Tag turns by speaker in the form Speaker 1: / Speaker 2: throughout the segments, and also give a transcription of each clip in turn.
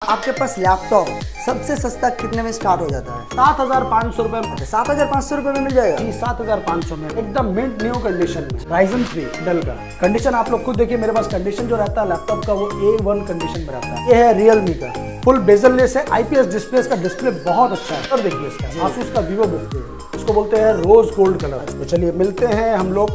Speaker 1: आपके पास लैपटॉप सबसे सस्ता कितने में स्टार्ट हो जाता है?
Speaker 2: 7,500 रुपए में।
Speaker 1: 7,500 रुपए में मिल जाएगा
Speaker 2: जी, 7,500 में एकदम मिंट न्यू कंडीशन में Ryzen 3 डेल का। कंडीशन आप लोग खुद देखिए, मेरे पास कंडीशन जो रहता है लैपटॉप का वो A1 कंडीशन में रहता है। ये है Realme का फुल बेजललेस है, IPS डिस्प्ले, का डिस्प्ले बहुत अच्छा है। और देखिए इसका Asus का Vivo बुक, इसको बोलते हैं रोज गोल्ड कलर। तो चलिए मिलते हैं हम लोग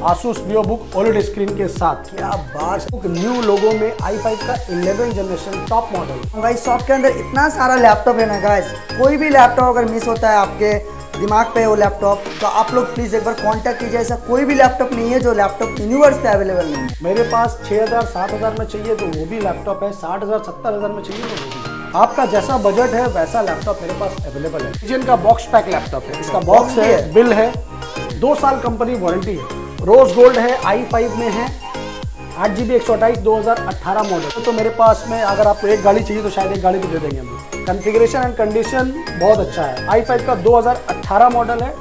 Speaker 2: Asus Vivo book OLED screen के साथ।
Speaker 1: क्या बात,
Speaker 2: न्यू लोगो में i5 का 11 generation top model.
Speaker 1: Guys shop के अंदर इतना सारा लैपटॉप है ना गाइस, कोई भी लैपटॉप अगर मिस होता है आपके दिमाग पे वो लैपटॉप, तो आप लोग प्लीज एक बार कांटेक्ट कीजिए। ऐसा कोई भी लैपटॉप नहीं है जो लैपटॉप यूनिवर्स पे अवेलेबल नहीं है।
Speaker 2: मेरे पास 6,000 7,000 में चाहिए तो वो भी लैपटॉप है, 60,000 70,000 में चाहिए तो वो भी। आपका जैसा बजट है वैसा लैपटॉप मेरे पास अवेलेबल है। जिनका बॉक्स पैक लैपटॉप है, इसका बॉक्स है, बिल है, 2 साल कंपनी वारंटी है, रोज गोल्ड है, i5 में है, 8GB 128 2018 मॉडल। तो मेरे पास में अगर आपको एक गाड़ी चाहिए तो शायद एक गाड़ी भी दे देंगे हम। कॉन्फ़िगरेशन एंड कंडीशन बहुत अच्छा है। i5 का 2018 मॉडल है,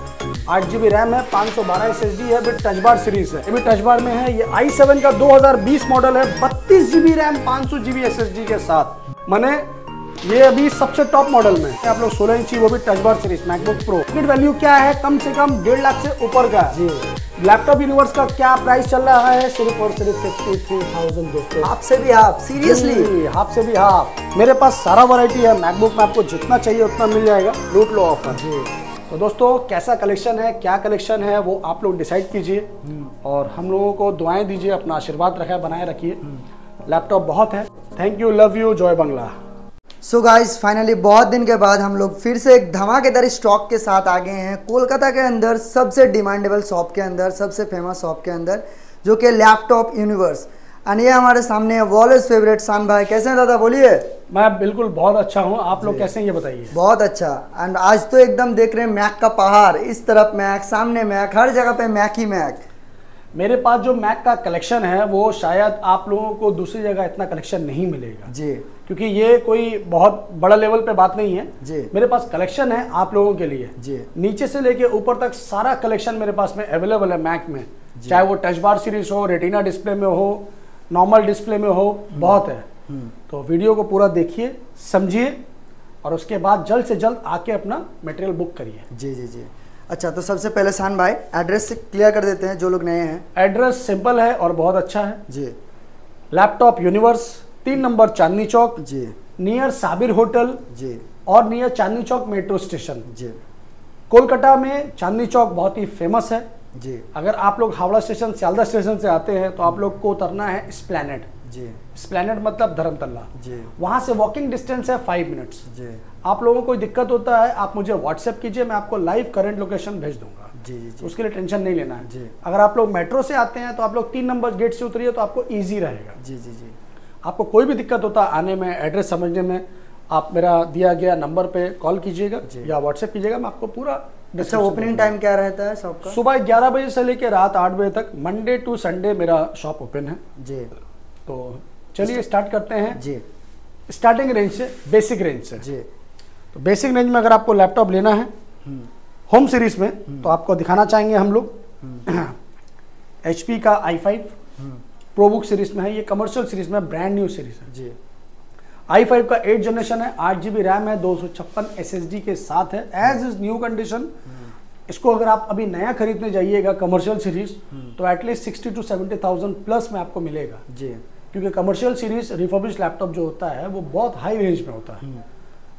Speaker 2: 8GB रैम है, 512 SSD है, विद टच बार सीरीज है, ये भी टच बार में है। ये i7 का 2020 मॉडल है, 32GB रैम 500GB SSD के साथ। मैंने ये अभी सबसे टॉप मॉडल में आप लोग 16 इंची, वो भी touch bar series MacBook pro. Market value क्या है? कम से कम 1.5 लाख से ऊपर का जी। लैपटॉप यूनिवर्स का क्या प्राइस चल रहा है? सिर्फ और सिर्फ 53,000 दोस्तों।
Speaker 1: आपसे भी हाफ, सीरियसली
Speaker 2: आपसे भी हाफ। मेरे पास सारा वैरायटी है मैकबुक में, आपको जितना चाहिए उतना मिल जाएगा, लूट लो ऑफर जी। तो दोस्तों कैसा कलेक्शन है, क्या कलेक्शन है, वो आप लोग डिसाइड कीजिए और हम लोगों को दुआएं दीजिए, अपना आशीर्वाद रखे बनाए रखिए। लैपटॉप बहुत है। थैंक यू, लव यू, जय बांग्ला।
Speaker 1: सो गाइस फाइनली बहुत दिन के बाद हम लोग फिर से एक धमाकेदार स्टॉक के साथ आ गए हैं कोलकाता के अंदर सबसे डिमांडेबल शॉप के अंदर, सबसे फेमस शॉप के अंदर, जो कि लैपटॉप यूनिवर्स। और ये हमारे सामने है वॉलेस फेवरेट शान भाई। कैसे हैं दादा, बोलिए।
Speaker 2: मैं बिल्कुल बहुत अच्छा हूँ, आप लोग कैसे हैं ये बताइए।
Speaker 1: बहुत अच्छा। एंड आज तो एकदम देख रहे हैं मैक का पहाड़, इस तरफ मैक, सामने मैक, हर जगह पे मैक ही मैक।
Speaker 2: मेरे पास जो मैक का कलेक्शन है वो शायद आप लोगों को दूसरी जगह इतना कलेक्शन नहीं मिलेगा
Speaker 1: जी,
Speaker 2: क्योंकि ये कोई बहुत बड़ा लेवल पे बात नहीं है
Speaker 1: जी।
Speaker 2: मेरे पास कलेक्शन है आप लोगों के लिए
Speaker 1: जी।
Speaker 2: नीचे से लेके ऊपर तक सारा कलेक्शन मेरे पास में अवेलेबल है मैक में, चाहे वो टच बार सीरीज हो, रेटिना डिस्प्ले में हो, नॉर्मल डिस्प्ले में हो, बहुत है। तो वीडियो को पूरा देखिए, समझिए और उसके बाद जल्द से जल्द आके अपना मटेरियल बुक करिए।
Speaker 1: जी जी जी। अच्छा, तो सबसे पहले शान भाई एड्रेस से क्लियर कर देते हैं जो लोग नए हैं।
Speaker 2: एड्रेस सिंपल है और बहुत अच्छा है
Speaker 1: जी।
Speaker 2: Laptop universe 3 number Chandni Chowk
Speaker 1: जी,
Speaker 2: नियर साबिर होटल
Speaker 1: जी,
Speaker 2: और near Chandni Chowk metro station.
Speaker 1: जी,
Speaker 2: कोलकाता में चांदनी चौक बहुत ही फेमस है
Speaker 1: जी।
Speaker 2: अगर आप लोग हावड़ा स्टेशन सियालदा स्टेशन से आते हैं तो आप लोग को उतरना है एस्प्लैनेड।
Speaker 1: जी,
Speaker 2: एस्प्लैनेड मतलब धर्मतल्ला।
Speaker 1: जी,
Speaker 2: वहां से वॉकिंग डिस्टेंस है 5 मिनट्स।
Speaker 1: जी,
Speaker 2: आप लोगों को कोई दिक्कत होता है आप मुझे व्हाट्सएप कीजिए, मैं आपको लाइव करंट लोकेशन भेज दूंगा।
Speaker 1: जी, जी,
Speaker 2: उसके लिए टेंशन नहीं लेना है
Speaker 1: जी।
Speaker 2: अगर आप लोग मेट्रो से आते हैं तो आप लोग 3 नंबर गेट से उतरिए तो आपको ईजी रहेगा।
Speaker 1: जी, जी, जी।
Speaker 2: आपको कोई भी दिक्कत होता है आने में, एड्रेस समझने में, आप मेरा दिया गया नंबर पे कॉल कीजिएगा या व्हाट्सएप कीजिएगा, मैं आपको पूरा।
Speaker 1: अच्छा, ओपनिंग टाइम क्या रहता है शॉप का?
Speaker 2: सुबह 11 बजे से लेकर रात 8 बजे तक, मंडे टू संडे मेरा शॉप ओपन है
Speaker 1: जी।
Speaker 2: तो चलिए स्टार्ट करते हैं
Speaker 1: जी,
Speaker 2: स्टार्टिंग रेंज से, बेसिक रेंज से।
Speaker 1: जी।
Speaker 2: तो बेसिक रेंज में अगर आपको लैपटॉप लेना है होम सीरीज में तो आपको दिखाना चाहेंगे हम लोग HP का i5 प्रोबुक सीरीज में है, ये कमर्शियल सीरीज में ब्रांड न्यू सीरीज है
Speaker 1: जी।
Speaker 2: i5 का 8 जनरेशन है, 8GB रैम है, 256 SSD के साथ है, एज इज न्यू कंडीशन। इसको अगर आप अभी नया खरीदने जाइएगा कमर्शियल सीरीज तो एटलीस्ट 60 to 70,000 प्लस में आपको मिलेगा
Speaker 1: जी।
Speaker 2: क्योंकि कमर्शियल सीरीज रिफर्बिश्ड लैपटॉप जो होता है वो बहुत हाई रेंज में होता है।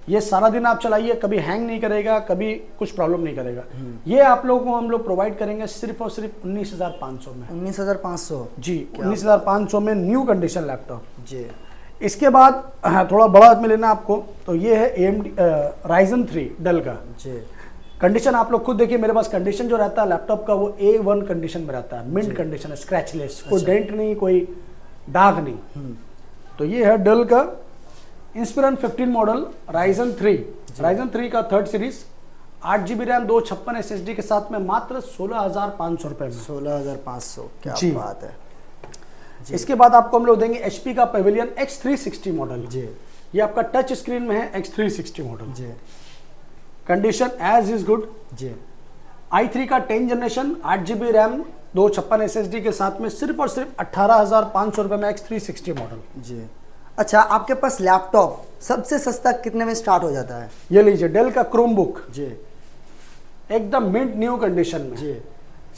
Speaker 2: ये सारा दिन आप चलाइए, कभी हैंग नहीं करेगा, कभी कुछ प्रॉब्लम नहीं करेगा। ये आप लोगों को हम लोग प्रोवाइड करेंगे सिर्फ और सिर्फ 19,500 में।
Speaker 1: 19,500
Speaker 2: जी, 19,500 में न्यू कंडीशन लैपटॉप
Speaker 1: जी।
Speaker 2: इसके बाद थोड़ा बड़ा में लेना आपको तो ये है AMD Ryzen 3 डेल का
Speaker 1: जी।
Speaker 2: कंडीशन आप लोग खुद देखिए, मेरे पास कंडीशन जो रहता है लैपटॉप का वो A1 कंडीशन में रहता है, मिंट कंडीशन है, स्क्रैचलेस, कोई डेंट नहीं, कोई दाग नहीं। तो ये है डेल का इंस्पिरन 15 मॉडल Ryzen 3 का 3rd series, 8GB RAM, 256 SSD के साथ में मात्र 16,500 रुपए में।
Speaker 1: 16,500, क्या
Speaker 2: जी।
Speaker 1: बात है।
Speaker 2: इसके बाद आपको हम लोग देंगे HP का पेविलियन X360 मॉडल
Speaker 1: जी।
Speaker 2: ये आपका टच स्क्रीन में है, X360 मॉडल
Speaker 1: जी।
Speaker 2: कंडीशन एज इज गुड
Speaker 1: जी।
Speaker 2: i3 का 10 जनरेशन, 8GB रैम, 256 SSD के साथ में सिर्फ और सिर्फ 18,500 रुपए में X360 मॉडल।
Speaker 1: जी। अच्छा, आपके पास लैपटॉप सबसे सस्ता कितने में स्टार्ट हो जाता है?
Speaker 2: ये लीजिए डेल का क्रोमबुक
Speaker 1: जी,
Speaker 2: एकदम मिंट न्यू कंडीशन में
Speaker 1: जी।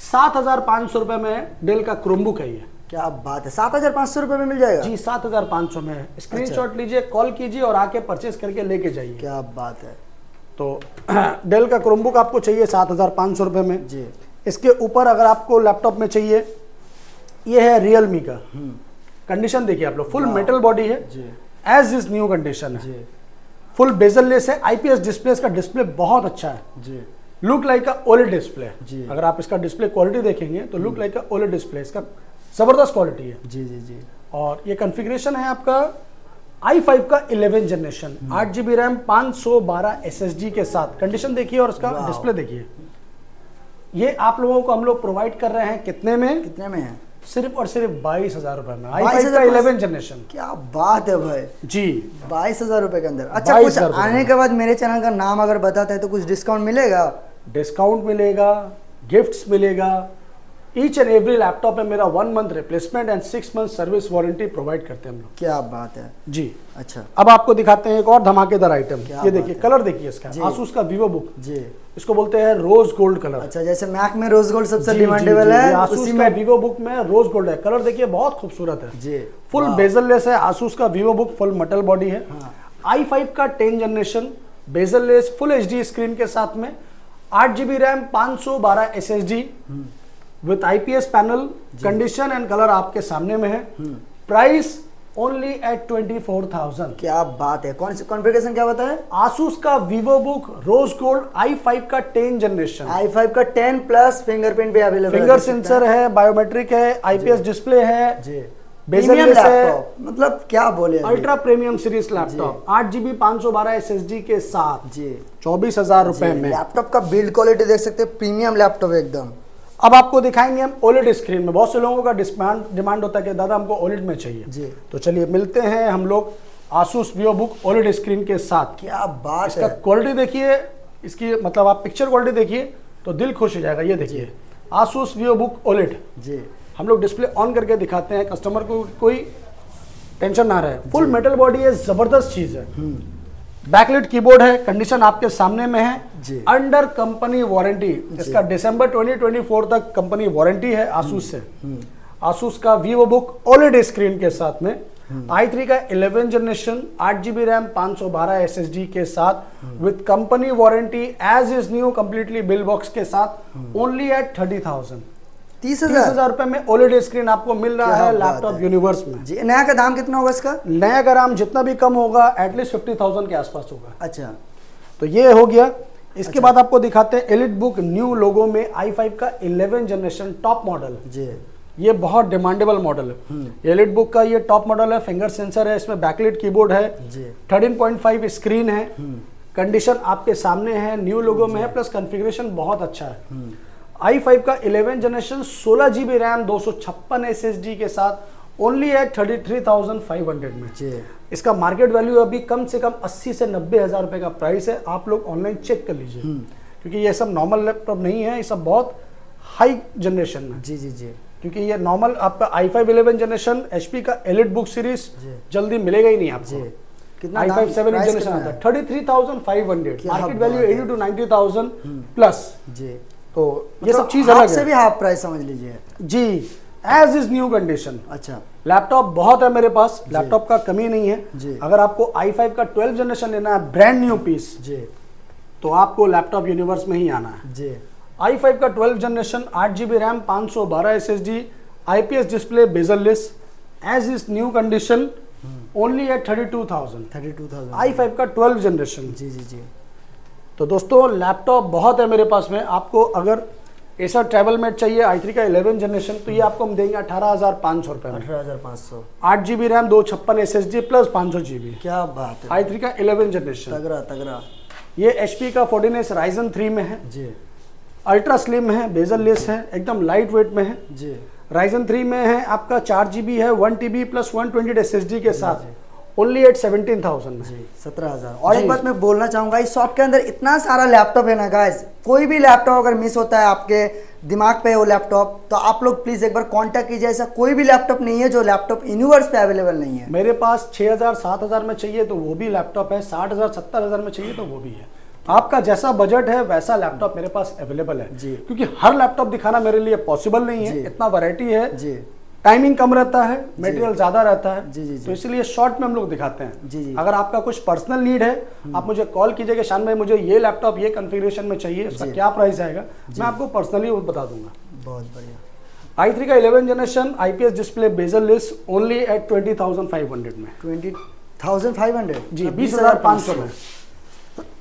Speaker 2: 7,500 रुपए में डेल का क्रोमबुक है ये।
Speaker 1: क्या बात है, 7,500 रुपए में मिल जाएगा?
Speaker 2: जी 7,500 में है। स्क्रीनशॉट लीजिए, कॉल कीजिए और आके परचेस करके लेके जाइए।
Speaker 1: क्या बात है।
Speaker 2: तो डेल का क्रोमबुक आपको चाहिए 7,500 रुपए में।
Speaker 1: जी।
Speaker 2: इसके ऊपर अगर आपको लैपटॉप में चाहिए, ये है रियलमी का। कंडीशन देखिए आप लोग, फुल मेटल बॉडी है, एज इज न्यू कंडीशन है, फुल बेजललेस है, आईपीएस डिस्प्ले, इसका डिस्प्ले बहुत अच्छा है।
Speaker 1: जी।
Speaker 2: Look like a OLED display.
Speaker 1: जी।
Speaker 2: अगर आप इसका डिस्प्ले क्वालिटी देखेंगे तो look like a OLED display, इसका जबरदस्त क्वालिटी है।
Speaker 1: जी जी जी।
Speaker 2: और ये कॉन्फ़िगरेशन है आपका i5 का 11 जनरेशन, 8GB रैम, 512 SSD के साथ। कंडीशन देखिए और उसका डिस्प्ले देखिए। ये आप लोगों को हम लोग प्रोवाइड कर रहे हैं कितने में?
Speaker 1: कितने में है?
Speaker 2: सिर्फ और सिर्फ 22,000 रुपए में, i5 का 11 जनरेशन।
Speaker 1: क्या बात है भाई
Speaker 2: जी,
Speaker 1: 22,000 रुपए के अंदर। अच्छा, कुछ आने के बाद मेरे चैनल का नाम अगर बताते हैं तो कुछ डिस्काउंट मिलेगा?
Speaker 2: डिस्काउंट मिलेगा, गिफ्ट्स मिलेगा। ईच एंड एवरी लैपटॉप में मेरा 1 month replacement and 6 month service warranty provide करते हैं हम लोग।
Speaker 1: क्या बात है
Speaker 2: जी।
Speaker 1: अच्छा,
Speaker 2: अब आपको दिखाते हैं एक और धमाकेदार आइटम। ये देखिए, कलर देखिए इसका, आसूस का वीवो बुक।
Speaker 1: जी।
Speaker 2: इसको बोलते हैं रोज गोल्ड कलर।
Speaker 1: अच्छा, जैसे मैक में रोज गोल्ड सबसे डिमांडेबल है,
Speaker 2: आसूस का वीवो बुक में रोज गोल्ड है। कलर देखिए बहुत खूबसूरत है
Speaker 1: जी।
Speaker 2: फुल बेजललेस है। आसूस का Vivo Book full metal body है। i5 का 10 generation, bezelless, full HD screen के साथ में, 8GB RAM, 512 SSD with IPS panel. Condition and colour आपके सामने में है। Price only at 24,000।
Speaker 1: क्या बात है। कौन सी कॉन्फ़िगरेशन क्या बताया?
Speaker 2: आसूस का Vivo book rose gold, i5 का 10 जनरेशन,
Speaker 1: i5 का 10 प्लस फिंगरप्रिंट भी अवेलेबल है,
Speaker 2: फिंगर सेंसर है, बायोमेट्रिक है, IPS डिस्प्ले है
Speaker 1: जी।
Speaker 2: बेजललेस है,
Speaker 1: मतलब क्या बोले,
Speaker 2: ultra premium series laptop, 8GB 512 SSD के साथ
Speaker 1: जी,
Speaker 2: 24,000 रुपए में।
Speaker 1: लैपटॉप का बिल्ड क्वालिटी देख सकते हैं, प्रीमियम लैपटॉप एकदम।
Speaker 2: अब आपको दिखाएंगे हम ओलेड स्क्रीन में। बहुत से लोगों का डिमांड होता है कि दादा हमको ओलेड में चाहिए जी। तो चलिए मिलते हैं हम लोग Asus Vivo book OLED screen के साथ।
Speaker 1: क्या बात
Speaker 2: इसका क्वालिटी देखिए, इसकी मतलब आप पिक्चर क्वालिटी देखिए तो दिल खुश हो जाएगा। ये देखिए आसूस वीवो बुक ओलेड जी। हम लोग डिस्प्ले ऑन करके दिखाते हैं, कस्टमर को कोई टेंशन ना रहे। फुल मेटल बॉडी है, जबरदस्त चीज है। बैकलिट कीबोर्ड है, कंडीशन आपके सामने में है, अंडर कंपनी वारंटी। इसका दिसंबर 2024 तक कंपनी वारंटी है आसूस से। आसूस का वीवो बुक ओलेड स्क्रीन के साथ में, i3 का 11 जनरेशन, 8GB रैम, 512 SSD के साथ with company warranty, as is new, completely bill box के साथ, ओनली एट 30,000। 30,000 रुपए में ओलेड स्क्रीन आपको मिल रहा है लैपटॉप यूनिवर्स में जी।
Speaker 1: नया का दाम कितना होगा इसका?
Speaker 2: नया का दाम जितना भी कम होगा एटलीस्ट 50,000 के आसपास होगा।
Speaker 1: अच्छा, तो
Speaker 2: ये हो गया। इसके बाद आपको दिखाते हैं एलिट बुक न्यू लोगो में, i5 का 11 जनरेशन टॉप मॉडल जी। ये बहुत डिमांडेबल मॉडल है। एलिट बुक का ये टॉप मॉडल है, फिंगर सेंसर है, इसमें बैकलिट कीबोर्ड है, 13.5 स्क्रीन है। कंडीशन आपके सामने है, न्यू लोगो में है, प्लस कॉन्फ़िगरेशन बहुत अच्छा है। i5 का 11 जनरेशन, 16GB रैम, 256 SSD के साथ, ओनली है 33,500 में जी। इसका मार्केट वैल्यू अभी कम से कम 80 से 90,000 रुपए का प्राइस है। आप लोग ऑनलाइन चेक कर लीजिए, क्योंकि ये सब नॉर्मल लैपटॉप नहीं है, ये सब बहुत हाई जनरेशन में जी जी जी। क्योंकि ये नॉर्मल आपका i5 11 जनरेशन, HP का एलिट बुक सीरीज जल्दी मिलेगा ही नहीं आपको। कितना i5 7 जनरेशन आता है 33,500, मार्केट वैल्यू 80 to 90,000 प्लस जी। तो ये सब चीज अलग है,
Speaker 1: से भी हाफ प्राइस समझ लीजिए
Speaker 2: जी, एज इज न्यू कंडीशन।
Speaker 1: अच्छा,
Speaker 2: लैपटॉप बहुत है मेरे पास, लैपटॉप का कमी नहीं है जी। अगर आपको i5 का 12 जनरेशन लेना है, ब्रांड न्यू पीस जी, तो आपको लैपटॉप यूनिवर्स में ही आना है जी। i5 का 12 generation, 8GB RAM, 512 SSD, IPS display, bezelless, as is new condition, only at 32,000। i5 का 12 जनरेशन जी जी जी। तो दोस्तों लैपटॉप बहुत है मेरे पास में। आपको अगर ऐसा ट्रैवल मेट चाहिए i3 का 11 जनरेशन, तो ये आपको हम देंगे 18,500 रुपए में।
Speaker 1: 18,500,
Speaker 2: 8GB RAM, 256 SSD plus 500GB।
Speaker 1: क्या बात है,
Speaker 2: i3 का 11 जनरेशन,
Speaker 1: तगड़ा तगड़ा।
Speaker 2: ये HP का 14S Ryzen 3 में है जी। अल्ट्रा स्लिम है, बेजललेस है, एकदम लाइट वेट में है जी। Ryzen 3 में है आपका 4GB है, 1TB प्लस 128 SSD के साथ, ओनली एट 17,000 में।
Speaker 1: जी 17,000। और एक बात मैं बोलना चाहूंगा, इस शॉप के अंदर इतना सारा लैपटॉप है ना गाइस, कोई भी लैपटॉप अगर मिस होता है आपके दिमाग पे वो लैपटॉप, तो आप लोग प्लीज एक बार कांटेक्ट कीजिए। ऐसा कोई भी लैपटॉप नहीं है जो लैपटॉप यूनिवर्स पे अवेलेबल नहीं है।
Speaker 2: मेरे पास 6,000 7,000 में चाहिए तो वो भी लैपटॉप है, 60,000 70,000 में चाहिए तो वो भी है। आपका जैसा बजट है वैसा लैपटॉप मेरे पास अवेलेबल है जी। क्योंकि हर लैपटॉप दिखाना मेरे लिए पॉसिबल नहीं है, इतना वैरायटी है जी। टाइमिंग कम रहता है, मटेरियल ज्यादा रहता है जी। तो इसलिए शॉर्ट में हम लोग दिखाते हैं जी। अगर आपका कुछ पर्सनल नीड है आप मुझे कॉल कीजिएगा, शान भाई मुझे ये लैपटॉप ये कॉन्फ़िगरेशन में चाहिए, उसका क्या प्राइस आएगा, मैं आपको पर्सनली वो बता दूंगा।
Speaker 1: बहुत बढ़िया।
Speaker 2: i3 का 11 generation IPS display bezelless only at 20,500 में।
Speaker 1: 20,500
Speaker 2: जी, 20,500 में।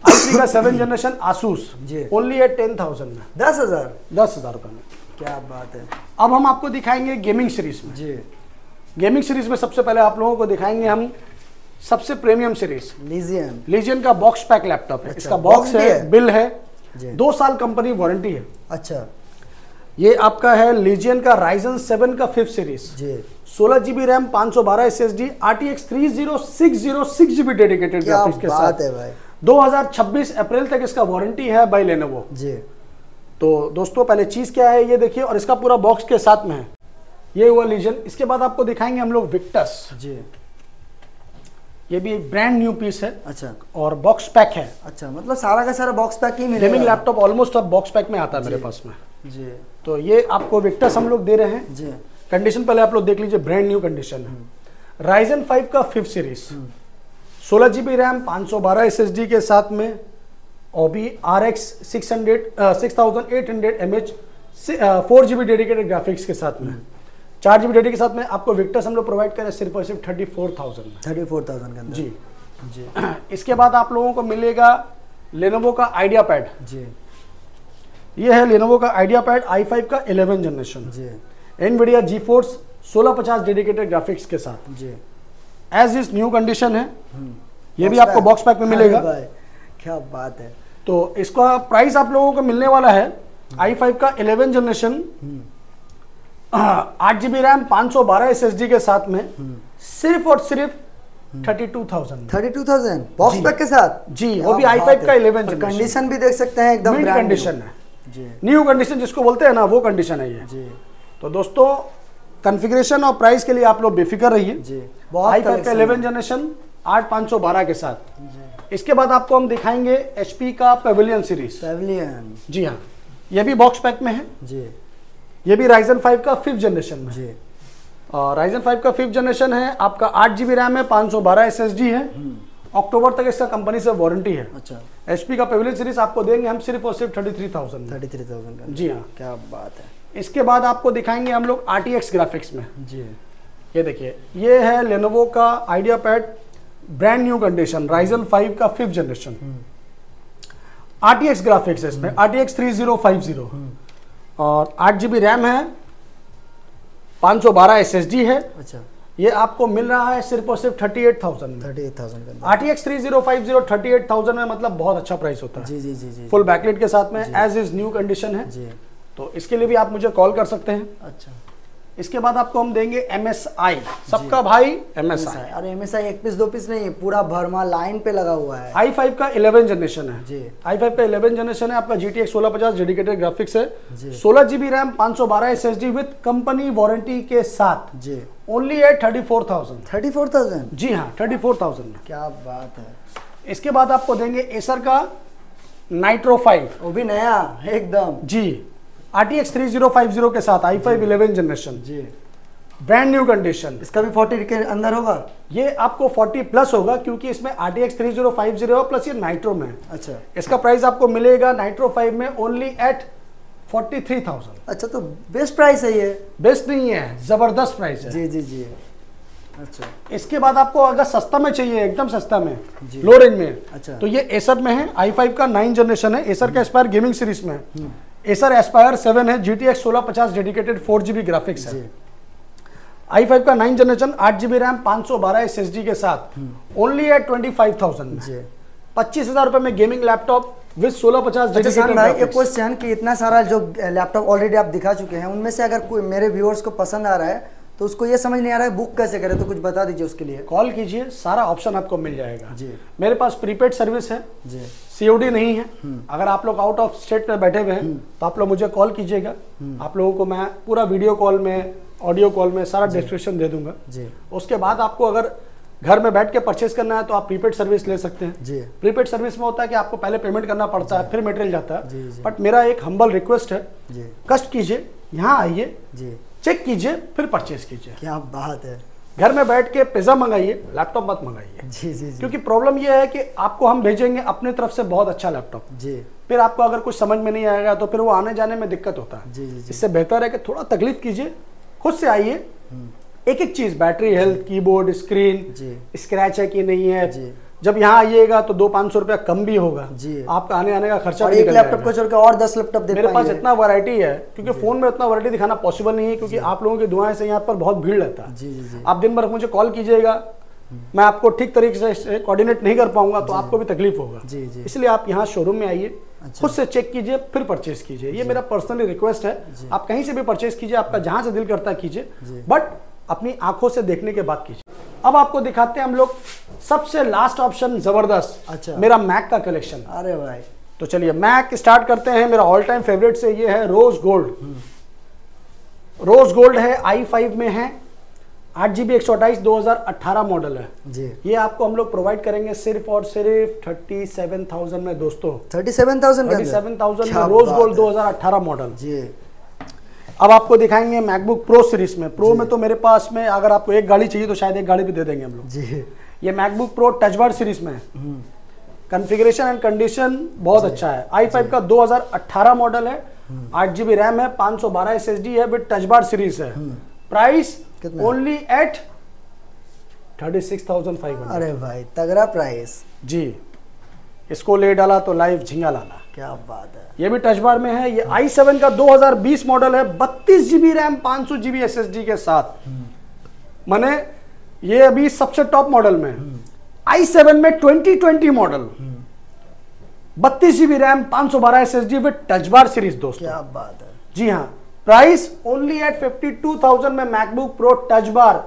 Speaker 2: i3 का 7 जनरेशन आसूस ओनली एट 10,000 में। 10,000 रुपए में।
Speaker 1: क्या बात है।
Speaker 2: अब हम आपको दिखाएंगे गेमिंग सीरीज में जी। गेमिंग सीरीज में सबसे पहले आप लोगों को दिखाएंगे हम सबसे प्रीमियम सीरीज लीजियन का बॉक्स पैक लैपटॉप है। अच्छा, इसका बॉक्स है, बिल है, 2 साल कंपनी वारंटी है।
Speaker 1: अच्छा,
Speaker 2: ये आपका है लीजियन का Ryzen 7 का 5th सीरीज जी। 16 GB RAM, 512 SSD, RTX 3060 GB dedicated graphics के साथ
Speaker 1: है भाई।
Speaker 2: 2026 अप्रैल तक इसका वारंटी है बाय लेनोवो जी। तो दोस्तों पहले चीज क्या है ये देखिए, और इसका पूरा बॉक्स के साथ में है। ये हुआ लीजन। इसके बाद आपको दिखाएंगे हम लोग विक्टस जी। ये भी एक ब्रांड न्यू पीस है। अच्छा, और बॉक्स पैक है। अच्छा, मतलब सारा का सारा बॉक्स पैक ही मिलेगा। गेमिंग लैपटॉप ऑलमोस्ट अब बॉक्स पैक में आता है मेरे पास में जी। तो ये आपको विक्टस हम लोग दे रहे हैं जी। कंडीशन पहले आप लोग देख लीजिए, ब्रांड न्यू कंडीशन है। Ryzen 5 का 5th series, 16 GB RAM, 512 SSD के साथ में, और भी RX 6800 mAh 4 GB dedicated graphics के साथ में, 4 GB डेडिकेटेड के साथ में आपको विक्टस हम लोग प्रोवाइड करें सिर्फ और सिर्फ 34,000 में। 34,000 के अंदर जी जी। इसके बाद आप लोगों को मिलेगा लेनोवो का आइडिया पैड जी। ये है लेनोवो का आइडिया पैड i5 का 11 जनरेशन जी। एनवीडिया GeForce 1650 डेडिकेटेड ग्राफिक्स के साथ जी। एज इज न्यू कंडीशन है। ये भी आपको बॉक्स पैक में मिलेगा।
Speaker 1: क्या बात है।
Speaker 2: तो इसका प्राइस आप लोगों को मिलने वाला है i5 का 11 जनरेशन 8 GB रैम, 512 SSD के साथ में सिर्फ और सिर्फ 32,000
Speaker 1: बॉक्स पैक के साथ जी। वो भी
Speaker 2: i5 का 11 जनरेशन।
Speaker 1: कंडीशन भी देख सकते हैं, एकदम
Speaker 2: मिड कंडीशन है जी। न्यू कंडीशन जिसको बोलते हैं ना, वो कंडीशन है ये जी। तो दोस्तों कॉन्फ़िगरेशन और प्राइस के लिए आप लोग बेफिक्र रहिए जी। i5 का 11 जनरेशन 8512 के साथ जी। इसके बाद आपको हम दिखाएंगे HP का पेविलियन सीरीज। पेविलियन जी हाँ, ये भी बॉक्स पैक में है जी। ये भी Ryzen 5 का 5th जनरेशन में जी। और Ryzen 5 का 5th जनरेशन है, आपका 8 GB रैम है, 512 SSD है। अक्टूबर तक इसका कंपनी से वारंटी है। अच्छा, HP का पेविलियन सीरीज आपको देंगे हम सिर्फ और सिर्फ 33,000 का जी हाँ। क्या बात है। इसके बाद आपको दिखाएंगे हम लोग RTX ग्राफिक्स में जी। ये देखिए, ये है लेनोवो का idea pad, brand new condition, Ryzen 5 का 5th जनरेशन, RTX ग्राफिक्स है इसमें, RTX 3050 और 8 GB रैम है, 512 SSD है। अच्छा, ये आपको मिल रहा है सिर्फ और सिर्फ 38,000 में। 38,000 का RTX 3050 38,000 में, मतलब बहुत अच्छा प्राइस होता है जी जी जी जी। फुल बैकलाइट के साथ में, एज इज न्यू कंडीशन है जी। तो इसके लिए भी आप मुझे कॉल कर सकते हैं। अच्छा, इसके बाद आपको हम देंगे MSI, सबका भाई MSI।
Speaker 1: अरे MSI एक पीस 2 पीस नहीं, पूरा भरमा लाइन पे लगा हुआ है।
Speaker 2: i5 का 11 जनरेशन है जी। i5 का 11 जनरेशन है, आपका GTX 1650 डेडिकेटेड ग्राफिक्स है, 16 GB RAM, 512 SSD with company warranty के साथ जी। ओनली एट 34,000 जी हाँ, 34,000 में।
Speaker 1: क्या बात है।
Speaker 2: इसके बाद आपको देंगे एसर का नाइट्रो 5,
Speaker 1: वो भी नया एकदम
Speaker 2: जी। RTX 3050 के साथ i5 11 जनरेशन जी, ब्रांड न्यू कंडीशन।
Speaker 1: इसका भी 40 के अंदर होगा।
Speaker 2: ये आपको 40 प्लस होगा क्योंकि इसमें RTX 3050 प्लस ये नाइट्रो में। अच्छा, इसका प्राइस आपको मिलेगा नाइट्रो 5 में ओनली एट 43,000।
Speaker 1: अच्छा, तो बेस्ट प्राइस है ये।
Speaker 2: बेस्ट नहीं है, जबरदस्त प्राइस है
Speaker 1: जी जी जी। अच्छा,
Speaker 2: इसके बाद आपको अगर सस्ता में चाहिए, एकदम सस्ता में, लो रेंज में, अच्छा, तो ये एसर में है, i5 का 9 जनरेशन है, एसर का एस्पायर गेमिंग सीरीज में, एसर एस्पायर 7 है, GTX 1650 डेडिकेटेड 4 GB ग्राफिक्स है, i5 का 9 जनरेशन 8 GB रैम, 512 SSD के साथ ओनली एट 25,000 में। 25,000 रुपए में gaming laptop with 1650 dedicated
Speaker 1: graphics. एक क्वेश्चन कि इतना सारा जो लैपटॉप ऑलरेडी आप दिखा चुके हैं, उनमें से अगर कोई मेरे व्यूअर्स को पसंद आ रहा है तो उसको ये समझ नहीं आ रहा है बुक कैसे करें, तो कुछ बता दीजिए उसके लिए।
Speaker 2: कॉल कीजिए, सारा ऑप्शन आपको मिल जाएगा
Speaker 1: जी।
Speaker 2: मेरे पास प्रीपेड सर्विस है
Speaker 1: जी।
Speaker 2: COD नहीं है। अगर आप लोग आउट ऑफ स्टेट में बैठे हुए हैं तो आप लोग मुझे कॉल कीजिएगा, आप लोगों को मैं पूरा वीडियो कॉल में, ऑडियो कॉल में सारा डिस्क्रिप्शन दे दूंगा
Speaker 1: जी।
Speaker 2: उसके बाद आपको अगर घर में बैठ के परचेस करना है तो आप प्रीपेड सर्विस ले सकते हैं
Speaker 1: जी।
Speaker 2: प्रीपेड सर्विस में होता है कि आपको पहले पेमेंट करना पड़ता है, फिर मटेरियल जाता
Speaker 1: जी,
Speaker 2: है।
Speaker 1: जी।
Speaker 2: बट मेरा एक हम्बल रिक्वेस्ट है,
Speaker 1: जी।
Speaker 2: कष्ट कीजिए, यहाँ आइए,
Speaker 1: जी।
Speaker 2: चेक कीजिए, फिर परचेस कीजिए।
Speaker 1: क्या बात है।
Speaker 2: घर में बैठ के पिज्जा मंगाइए, लैपटॉप मत मंगाइए।
Speaker 1: जी जी जी।
Speaker 2: क्योंकि प्रॉब्लम यह है कि आपको हम भेजेंगे अपने तरफ से बहुत अच्छा लैपटॉप,
Speaker 1: जी।
Speaker 2: फिर आपको अगर कुछ समझ में नहीं आएगा तो फिर वो आने जाने में दिक्कत होता है।
Speaker 1: जी जी जी।
Speaker 2: इससे बेहतर है कि थोड़ा तकलीफ कीजिए, खुद से आइए, एक एक चीज, battery health, keyboard, screen, scratch है कि नहीं है।
Speaker 1: जी।
Speaker 2: जब यहाँ आइएगा तो 200-500 रुपया कम भी होगा
Speaker 1: जी।
Speaker 2: आपका आने का खर्चा
Speaker 1: और
Speaker 2: भी
Speaker 1: एक
Speaker 2: निकल
Speaker 1: लैपटॉप
Speaker 2: जाएगा।
Speaker 1: को छोड़ के और 10 लैपटॉप दे
Speaker 2: मेरे पास
Speaker 1: पाएंगे।
Speaker 2: इतना वैरायटी है क्योंकि फोन में उतना वैरायटी दिखाना पॉसिबल नहीं है, क्योंकि आप लोगों की दुआएं से यहाँ पर बहुत भीड़ रहता है।
Speaker 1: जी जी जी।
Speaker 2: आप दिन भर मुझे कॉल कीजिएगा, मैं आपको ठीक तरीके से कोऑर्डिनेट नहीं कर पाऊंगा तो आपको भी तकलीफ होगा।
Speaker 1: जी जी।
Speaker 2: इसलिए आप यहाँ शोरूम में आइए,
Speaker 1: अच्छा।
Speaker 2: खुद से चेक कीजिए, फिर परचेस कीजिए। ये मेरा पर्सनली रिक्वेस्ट है, आप कहीं से भी परचेस कीजिए, आपका जहां से दिल करता है कीजिए, बट अपनी आंखों से देखने के बाद कीजिए। अब आपको दिखाते हैं हम लोग सबसे लास्ट ऑप्शन, जबरदस्त।
Speaker 1: अच्छा।
Speaker 2: मेरा मैक का कलेक्शन।
Speaker 1: अरे भाई,
Speaker 2: तो चलिए मैक स्टार्ट करते हैं। मेरा ऑल टाइम फेवरेट से ये है रोज गोल्ड। रोज गोल्ड है, i5 में है, 8GB 128 2018 मॉडल है
Speaker 1: जी।
Speaker 2: ये आपको हम लोग प्रोवाइड करेंगे सिर्फ और सिर्फ 37,000 में दोस्तों।
Speaker 1: 37,000
Speaker 2: 37,000 में रोज गोल्ड 2018 मॉडल
Speaker 1: जी।
Speaker 2: अब आपको दिखाएंगे मैकबुक प्रो सीरीज में। प्रो में तो मेरे पास में अगर आपको एक गाड़ी चाहिए तो शायद एक गाड़ी भी दे देंगे हम लोग
Speaker 1: जी।
Speaker 2: ये MacBook pro touch bar series में है। कॉन्फ़िगरेशन एंड कंडीशन बहुत अच्छा है। i5 का 2018 मॉडल है, 8GB रैम है, 512 SSD है, विद टच बार सीरीज है। Price only at 36,500।
Speaker 1: अरे भाई तगड़ा प्राइस
Speaker 2: जी। इसको ले डाला तो लाइव झिंगा लाला।
Speaker 1: क्या बात है।
Speaker 2: ये भी टच बार में है। ये i7 का 2020 मॉडल है, 32GB रैम 500GB SSD के साथ। माने ये अभी सबसे टॉप मॉडल में है। i7 में 2020 model, 32GB RAM 512 SSD with touch bar series दोस्तों।
Speaker 1: क्या बात है।
Speaker 2: जी हाँ, प्राइस ओनली एट 52,000 में MacBook pro touch bar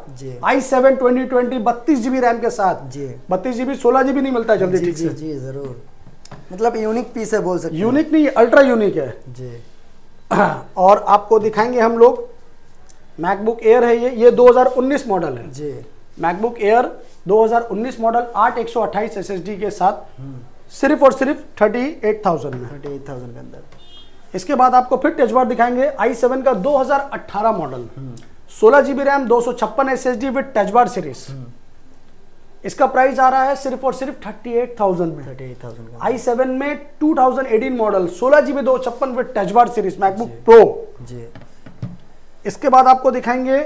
Speaker 2: i7 2020 32GB RAM के साथ जी। 32GB 16GB नहीं मिलता जल्दी ठीक से।
Speaker 1: जी जरूर, मतलब यूनिक पीस है बोल सकते हैं।
Speaker 2: यूनिक नहीं, अल्ट्रा यूनिक है
Speaker 1: जी।
Speaker 2: और आपको दिखाएंगे हम लोग मैकबुक एयर है। ये 2019 मॉडल है
Speaker 1: जी।
Speaker 2: मैकबुक एयर 2019 मॉडल 8 128 SSD के साथ सिर्फ और सिर्फ 38,000 में।
Speaker 1: 38,000 के अंदर।
Speaker 2: इसके बाद आपको फिर टच बार दिखाएंगे i7 का 2018 model, 16GB RAM 256 SSD with touch bar series. इसका प्राइस आ रहा है सिर्फ और सिर्फ 38,000 में।
Speaker 1: 38,000
Speaker 2: i7 में 2018 model, 16GB 256 with touch bar series MacBook Pro
Speaker 1: जी।
Speaker 2: इसके बाद आपको दिखाएंगे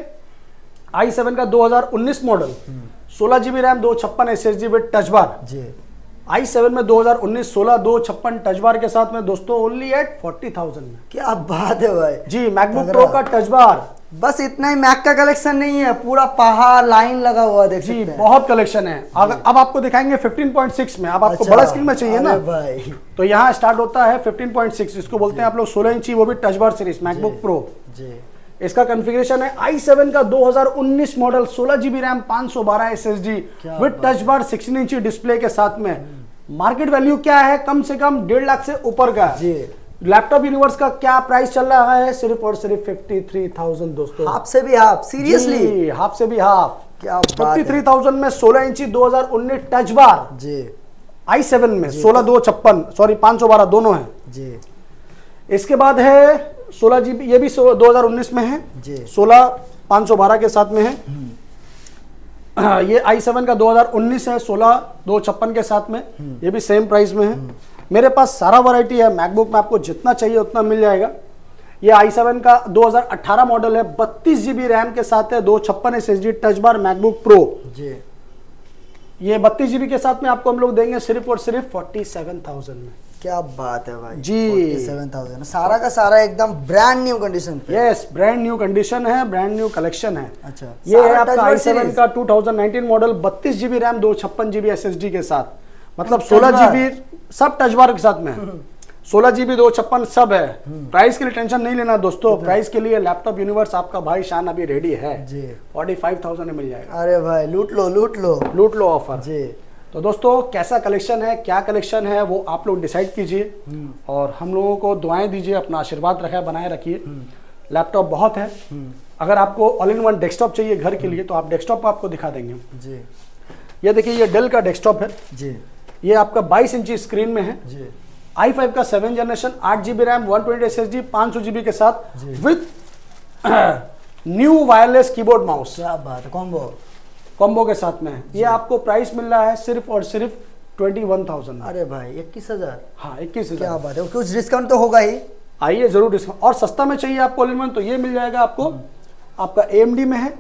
Speaker 2: i7 का 2019 model, 16GB RAM 256 SSD with touch bar
Speaker 1: जी।
Speaker 2: i7 में 2019 16 256 टच बार के साथ में दोस्तों ओनली एट 40,000 में।
Speaker 1: क्या बात है भाई।
Speaker 2: जी, मैकबुक प्रो का टच बार।
Speaker 1: बस इतना ही मैक का कलेक्शन नहीं है, पूरा पहाड़ लाइन लगा हुआ देख सकते हैं।
Speaker 2: बहुत कलेक्शन है। अब आपको दिखाएंगे 15.6 में। अब आपको बड़ा स्क्रीन में चाहिए ना
Speaker 1: भाई,
Speaker 2: तो यहाँ स्टार्ट होता है 15.6, इसको बोलते हैं आप लोग 16 इंची, वो भी touch bar series MacBook Pro
Speaker 1: जी।
Speaker 2: इसका कॉन्फ़िगरेशन है i7 का 2019 model, 16GB RAM 512 SSD with touch bar 16 इंची डिस्प्ले के साथ में। मार्केट वैल्यू क्या है? कम से कम 1.5 लाख से ऊपर का
Speaker 1: जी।
Speaker 2: लैपटॉप यूनिवर्स का क्या प्राइस चल रहा है? सिर्फ और सिर्फ 53,000 दोस्तों।
Speaker 1: हाफ से भी हाफ, सीरियसली
Speaker 2: हाफ से भी हाफ।
Speaker 1: क्या बात है।
Speaker 2: 53,000 में 16 इंची 2019 टच बार
Speaker 1: जी।
Speaker 2: i7 में 16 256 सॉरी 512 दोनों है
Speaker 1: जी।
Speaker 2: इसके बाद है 16GB, ये भी 2019 में है
Speaker 1: जी।
Speaker 2: 16 512 के साथ में है। ये i7 का 2019 है, 16 256 के साथ में, ये भी सेम प्राइस में है। मेरे पास सारा वैरायटी है मैकबुक में, आपको जितना चाहिए उतना मिल जाएगा। ये i7 का 2018 मॉडल है, 32GB रैम के साथ है, 256 SSD touch bar MacBook Pro
Speaker 1: जी।
Speaker 2: ये 32GB के साथ में आपको हम लोग देंगे सिर्फ और सिर्फ 47,000 में।
Speaker 1: क्या बात है भाई
Speaker 2: जी।
Speaker 1: 47,000 सारा का सारा एकदम ब्रांड न्यू कंडीशन पे।
Speaker 2: यस, ब्रांड न्यू कंडीशन है, ब्रांड न्यू कलेक्शन है।
Speaker 1: अच्छा,
Speaker 2: ये है आपका i7 का 2019 model, 32GB RAM 256GB SSD के साथ, मतलब 16GB सब टच बार के साथ में है। 16 GB 256 सब है। प्राइस के लिए टेंशन नहीं लेना दोस्तों, प्राइस के लिए लैपटॉप यूनिवर्स आपका भाई शान अभी रेडी है जी। 45,000 में मिल जाएगा।
Speaker 1: अरे भाई लूट लो लूट लो
Speaker 2: लूट लो ऑफर
Speaker 1: जी।
Speaker 2: तो दोस्तों कैसा कलेक्शन है, क्या कलेक्शन है, वो आप लोग डिसाइड कीजिए और हम लोगों को दुआएं दीजिए, अपना आशीर्वाद रखे बनाए रखिए। लैपटॉप बहुत है, अगर आपको ऑल इन वन डेस्कटॉप चाहिए घर के लिए तो आप डेस्कटॉप आपको दिखा देंगे जी। ये देखिए ये डेल का डेस्कटॉप है जी, ये आपका 22 इंची स्क्रीन में है जी। i5 का 7 generation, 8 GB RAM, 128 SSD, 500 GB के साथ with new wireless keyboard mouse.
Speaker 1: क्या बात है,
Speaker 2: कॉम्बो के साथ में है। ये आपको प्राइस मिल रहा है सिर्फ और सिर्फ 21,000।
Speaker 1: अरे भाई 21,000।
Speaker 2: हाँ 21,000।
Speaker 1: क्या बात है, कुछ डिस्काउंट तो होगा ही।
Speaker 2: आइए जरूर डिस्काउंट। और सस्ता में चाहिए आपको ऑल इन वन तो ये मिल जाएगा आपको, आपका AMD में है,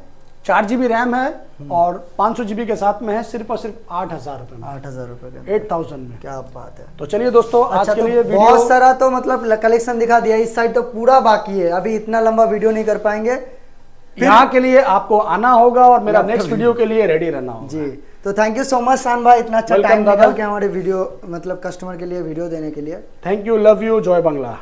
Speaker 2: 4 GB रैम है और 500 GB के साथ में है, सिर्फ और सिर्फ 8,000 रुपए में।
Speaker 1: 8,000 रुपए
Speaker 2: 8,000 में।
Speaker 1: क्या बात है।
Speaker 2: तो चलिए दोस्तों आज के लिए वीडियो
Speaker 1: बहुत सारा तो मतलब कलेक्शन दिखा दिया, इस साइड तो पूरा बाकी है, अभी इतना लंबा वीडियो नहीं कर पाएंगे।
Speaker 2: यहाँ के लिए आपको आना होगा और मेरा नेक्स्ट वीडियो के लिए रेडी रहना होगा
Speaker 1: जी। तो थैंक यू सो मच शान भाई, इतना अच्छा टाइम निकाल के हमारे वीडियो मतलब कस्टमर के लिए वीडियो देने के लिए।
Speaker 2: थैंक यू, लव यू, जय बांग्ला।